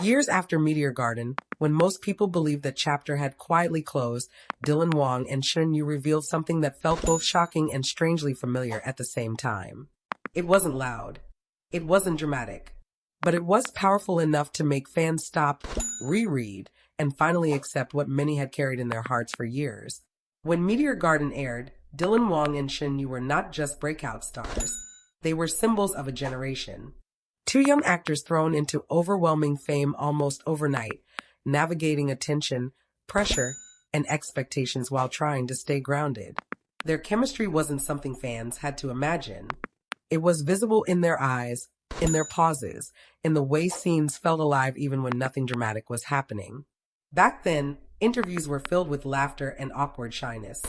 Years after Meteor Garden, when most people believed that chapter had quietly closed, Wang and Shen Yue revealed something that felt both shocking and strangely familiar at the same time. It wasn't loud. It wasn't dramatic. But it was powerful enough to make fans stop, reread, and finally accept what many had carried in their hearts for years. When Meteor Garden aired, Wang and Shen Yue were not just breakout stars. They were symbols of a generation. Two young actors thrown into overwhelming fame almost overnight, navigating attention, pressure, and expectations while trying to stay grounded. Their chemistry wasn't something fans had to imagine. It was visible in their eyes, in their pauses, in the way scenes felt alive even when nothing dramatic was happening. Back then, interviews were filled with laughter and awkward shyness.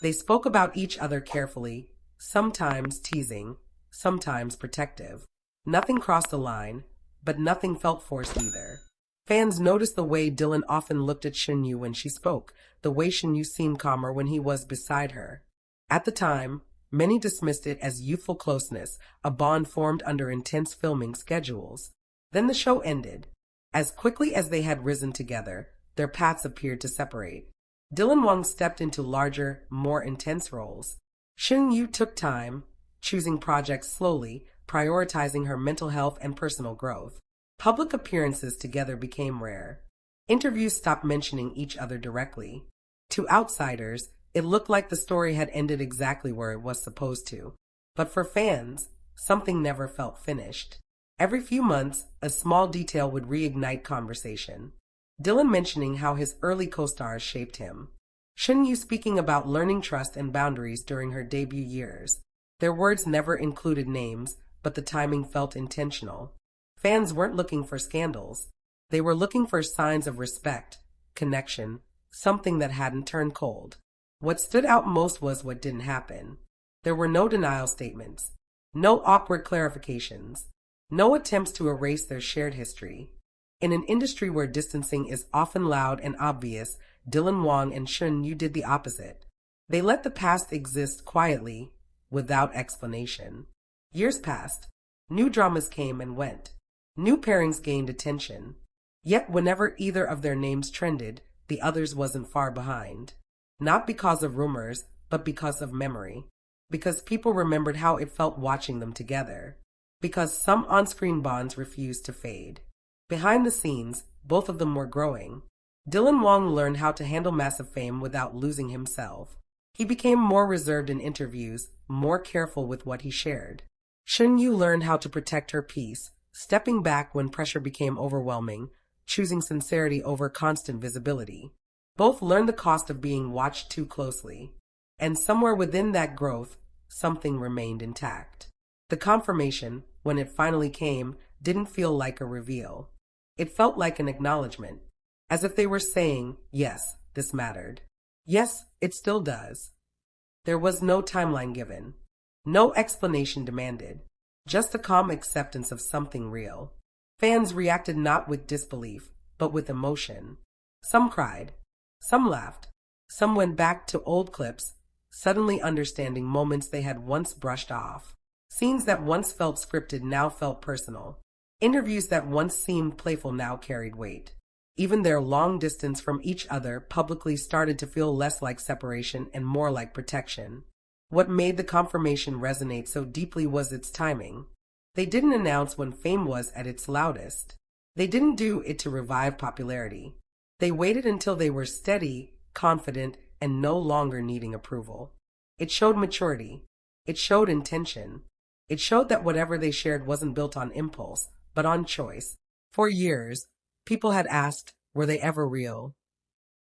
They spoke about each other carefully, sometimes teasing, sometimes protective. Nothing crossed the line, but nothing felt forced either. Fans noticed the way Dylan often looked at Shen Yue when she spoke, the way Shen Yue seemed calmer when he was beside her. At the time, many dismissed it as youthful closeness, a bond formed under intense filming schedules. Then the show ended. As quickly as they had risen together, their paths appeared to separate. Wang stepped into larger, more intense roles. Shen Yue took time, choosing projects slowly, prioritizing her mental health and personal growth. Public appearances together became rare. Interviews stopped mentioning each other directly. To outsiders, it looked like the story had ended exactly where it was supposed to. But for fans, something never felt finished. Every few months, a small detail would reignite conversation. Dylan mentioning how his early co-stars shaped him. Shen Yue speaking about learning trust and boundaries during her debut years. Their words never included names, but the timing felt intentional. Fans weren't looking for scandals. They were looking for signs of respect, connection, something that hadn't turned cold. What stood out most was what didn't happen. There were no denial statements, no awkward clarifications, no attempts to erase their shared history. In an industry where distancing is often loud and obvious, Wang and Shen Yue did the opposite. They let the past exist quietly, without explanation. Years passed. New dramas came and went. New pairings gained attention. Yet whenever either of their names trended, the others wasn't far behind. Not because of rumors, but because of memory. Because people remembered how it felt watching them together. Because some on-screen bonds refused to fade. Behind the scenes, both of them were growing. Wang learned how to handle massive fame without losing himself. He became more reserved in interviews, more careful with what he shared. Shen Yue learned how to protect her peace, stepping back when pressure became overwhelming, choosing sincerity over constant visibility. Both learned the cost of being watched too closely. And somewhere within that growth, something remained intact. The confirmation, when it finally came, didn't feel like a reveal. It felt like an acknowledgement, as if they were saying, yes, this mattered. Yes, it still does. There was no timeline given. No explanation demanded, just a calm acceptance of something real. Fans reacted not with disbelief, but with emotion. Some cried, some laughed, some went back to old clips, suddenly understanding moments they had once brushed off. Scenes that once felt scripted now felt personal. Interviews that once seemed playful now carried weight. Even their long distance from each other publicly started to feel less like separation and more like protection. What made the confirmation resonate so deeply was its timing. They didn't announce when fame was at its loudest. They didn't do it to revive popularity. They waited until they were steady, confident, and no longer needing approval. It showed maturity. It showed intention. It showed that whatever they shared wasn't built on impulse, but on choice. For years, people had asked, were they ever real?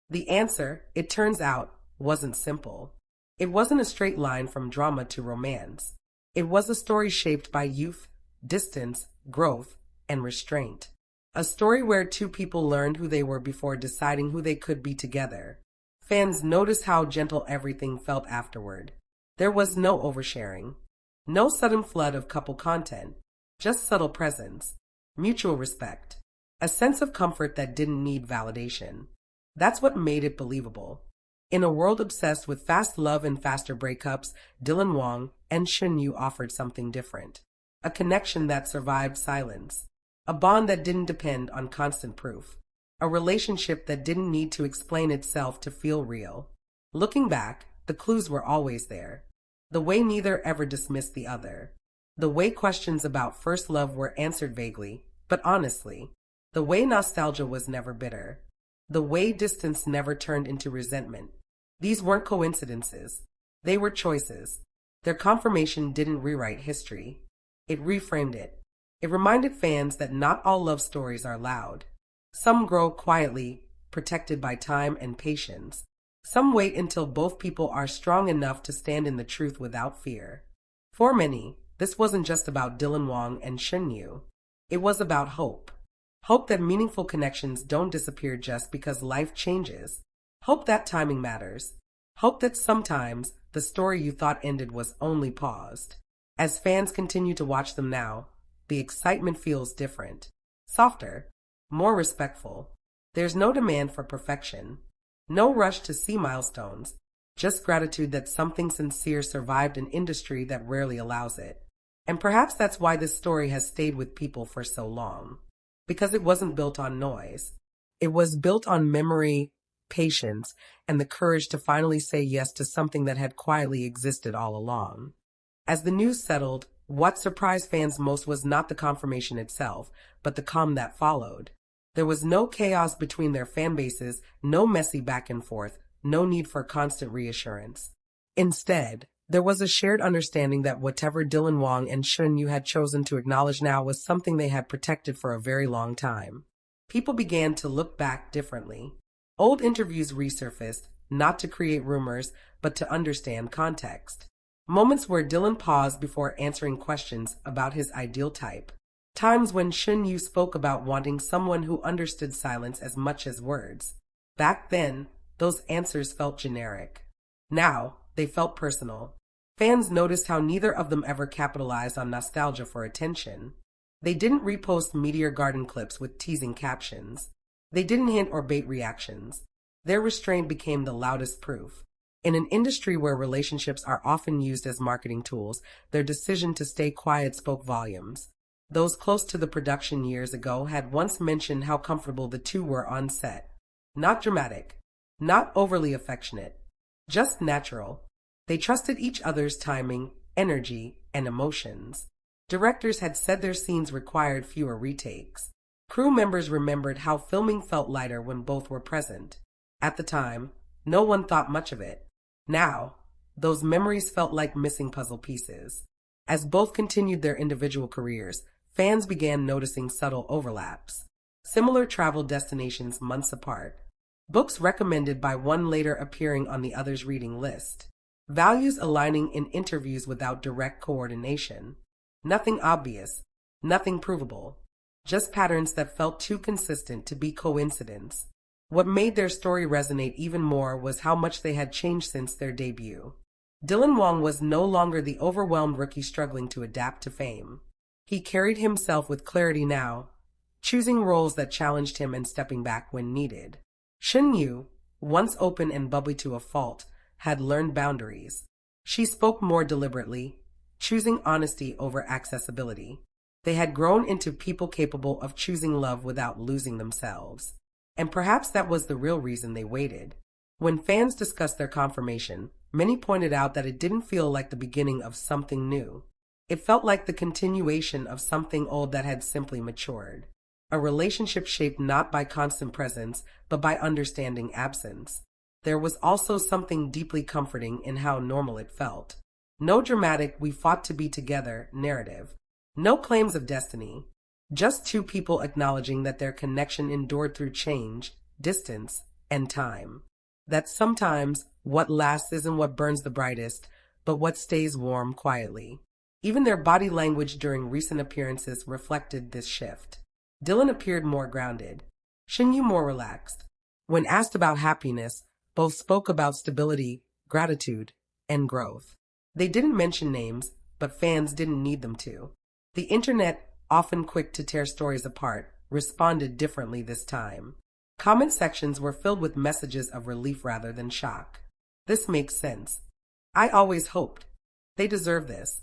The answer, it turns out, wasn't simple. It wasn't a straight line from drama to romance. It was a story shaped by youth, distance, growth, and restraint. A story where two people learned who they were before deciding who they could be together. Fans noticed how gentle everything felt afterward. There was no oversharing. No sudden flood of couple content. Just subtle presence. Mutual respect. A sense of comfort that didn't need validation. That's what made it believable. In a world obsessed with fast love and faster breakups, Wang and Shen Yue offered something different. A connection that survived silence. A bond that didn't depend on constant proof. A relationship that didn't need to explain itself to feel real. Looking back, the clues were always there. The way neither ever dismissed the other. The way questions about first love were answered vaguely, but honestly. The way nostalgia was never bitter. The way distance never turned into resentment. These weren't coincidences. They were choices. Their confirmation didn't rewrite history. It reframed it. It reminded fans that not all love stories are loud. Some grow quietly, protected by time and patience. Some wait until both people are strong enough to stand in the truth without fear. For many, this wasn't just about Dylan Wang and Shen Yue. It was about hope. Hope that meaningful connections don't disappear just because life changes. Hope that timing matters. Hope that sometimes the story you thought ended was only paused. As fans continue to watch them now, the excitement feels different. Softer. More respectful. There's no demand for perfection. No rush to see milestones. Just gratitude that something sincere survived an industry that rarely allows it. And perhaps that's why this story has stayed with people for so long. Because it wasn't built on noise. It was built on memory, patience, and the courage to finally say yes to something that had quietly existed all along. As the news settled, what surprised fans most was not the confirmation itself, but the calm that followed. There was no chaos between their fan bases, no messy back and forth, no need for constant reassurance. Instead, there was a shared understanding that whatever Dylan Wang and Shen Yue had chosen to acknowledge now was something they had protected for a very long time. People began to look back differently. Old interviews resurfaced, not to create rumors, but to understand context. Moments where Dylan paused before answering questions about his ideal type. Times when Shen Yue spoke about wanting someone who understood silence as much as words. Back then, those answers felt generic. Now, they felt personal. Fans noticed how neither of them ever capitalized on nostalgia for attention. They didn't repost Meteor Garden clips with teasing captions. They didn't hint or bait reactions. Their restraint became the loudest proof. In an industry where relationships are often used as marketing tools, their decision to stay quiet spoke volumes. Those close to the production years ago had once mentioned how comfortable the two were on set. Not dramatic, not overly affectionate, just natural. They trusted each other's timing, energy, and emotions. Directors had said their scenes required fewer retakes. Crew members remembered how filming felt lighter when both were present. At the time, no one thought much of it. Now, those memories felt like missing puzzle pieces. As both continued their individual careers, fans began noticing subtle overlaps. Similar travel destinations months apart. Books recommended by one later appearing on the other's reading list. Values aligning in interviews without direct coordination. Nothing obvious. Nothing provable. Just patterns that felt too consistent to be coincidence. What made their story resonate even more was how much they had changed since their debut. Dylan Wang was no longer the overwhelmed rookie struggling to adapt to fame. He carried himself with clarity now, choosing roles that challenged him and stepping back when needed. Shen Yue, once open and bubbly to a fault, had learned boundaries. She spoke more deliberately, choosing honesty over accessibility. They had grown into people capable of choosing love without losing themselves. And perhaps that was the real reason they waited. When fans discussed their confirmation, many pointed out that it didn't feel like the beginning of something new. It felt like the continuation of something old that had simply matured. A relationship shaped not by constant presence, but by understanding absence. There was also something deeply comforting in how normal it felt. No dramatic "we fought to be together" narrative. No claims of destiny. Just two people acknowledging that their connection endured through change, distance, and time. That sometimes what lasts isn't what burns the brightest, but what stays warm quietly. Even their body language during recent appearances reflected this shift. Dylan appeared more grounded. Shen Yue more relaxed. When asked about happiness, both spoke about stability, gratitude, and growth. They didn't mention names, but fans didn't need them to. The internet, often quick to tear stories apart, responded differently this time. Comment sections were filled with messages of relief rather than shock. This makes sense. I always hoped. They deserve this.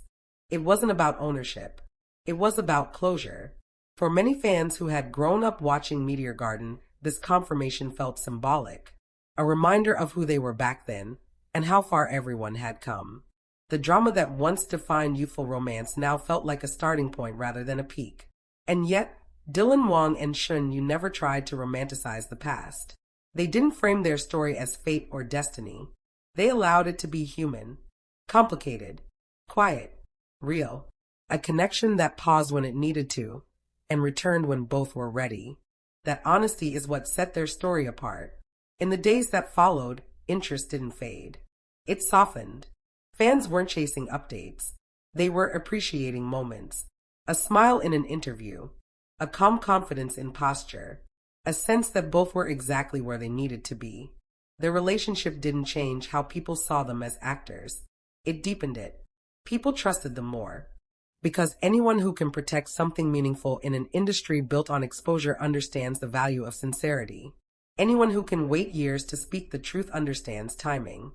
It wasn't about ownership. It was about closure. For many fans who had grown up watching Meteor Garden, this confirmation felt symbolic, a reminder of who they were back then and how far everyone had come. The drama that once defined youthful romance now felt like a starting point rather than a peak. And yet, Wang and Shen Yue never tried to romanticize the past. They didn't frame their story as fate or destiny. They allowed it to be human, complicated, quiet, real, a connection that paused when it needed to and returned when both were ready. That honesty is what set their story apart. In the days that followed, interest didn't fade. It softened. Fans weren't chasing updates. They were appreciating moments. A smile in an interview, a calm confidence in posture, a sense that both were exactly where they needed to be. Their relationship didn't change how people saw them as actors. It deepened it. People trusted them more. Because anyone who can protect something meaningful in an industry built on exposure understands the value of sincerity. Anyone who can wait years to speak the truth understands timing.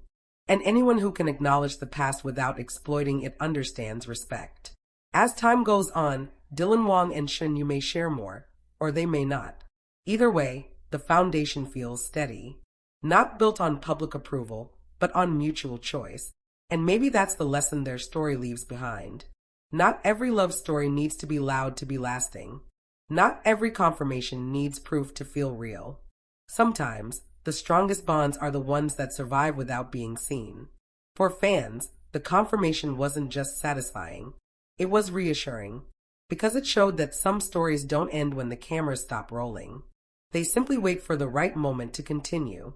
And anyone who can acknowledge the past without exploiting it understands respect. As time goes on, Wang and Shen Yue may share more, or they may not. Either way, the foundation feels steady. Not built on public approval, but on mutual choice. And maybe that's the lesson their story leaves behind. Not every love story needs to be loud to be lasting. Not every confirmation needs proof to feel real. Sometimes, the strongest bonds are the ones that survive without being seen. For fans, the confirmation wasn't just satisfying. It was reassuring, because it showed that some stories don't end when the cameras stop rolling. They simply wait for the right moment to continue.